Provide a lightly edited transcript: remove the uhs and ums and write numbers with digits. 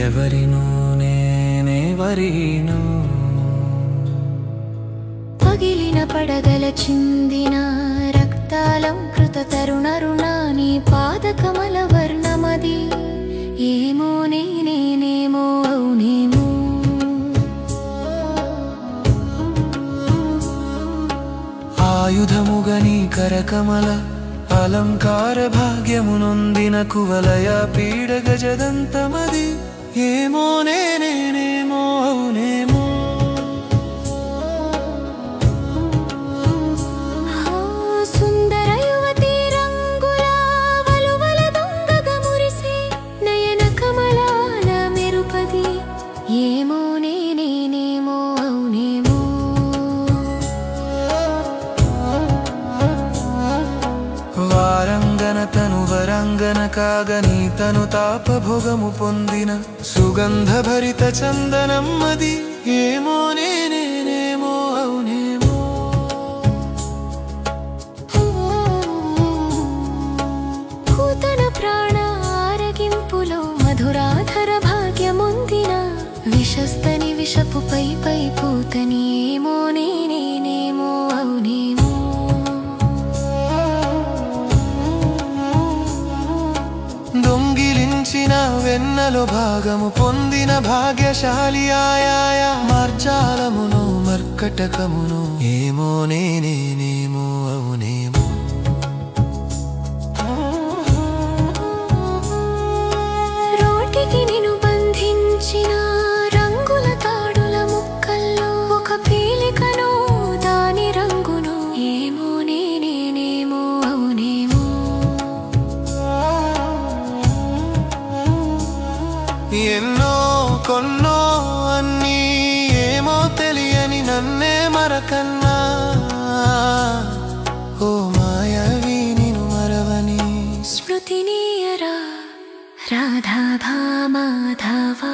ఎవరినో నేనెవరినో పగిలిన పడగల చిందిన రక్తాలంకృత తరుణరుణాని పాదకమల వర్ణమది ఏమో నేనేమో అవునేమో ఆయుధముగని కరకమల అలంకార భాగ్యమునొందిన కువలయ పీడ గజదంతమది ఏమో నేనేమో అవునేమో సుందర యువతి రంగుల వలువల దొంగగా మురిసే నయన కమలాల మెరుపది ఏమో నేనేమో అవునేమో వారంగన తను వరంగన కాగని తను తాపభోగము పొందిన సుగంధ భరిత చందనమ్మది ఏమో నేనేమో అవునేమో కూతన ప్రాణ ఆరగింపులో మధురాధర భాగ్యముందిన విషస్తని విషపు పై పూతని ఏమో నేనేమో అవునేమో దొంగిలించిన వెన్నలో భాగము పొందిన భాగ్యశాలి ఆయా మార్జాలమును మర్కటకమును ఏమో నేనేమో అవునేమో రోటికి నిన్ను బంధించిన రంగుల తాడుల ముక్కల్లో ఒక పీలికను దాని రంగును ఏమో నేనేమో అవునేమో ఎన్నో కొన్నో అన్నీ ఏమో తెలియని నన్నే మరకన్నా ఓ మాయవి నిను మరవని స్మృతినీయరా రాధా భామాధవా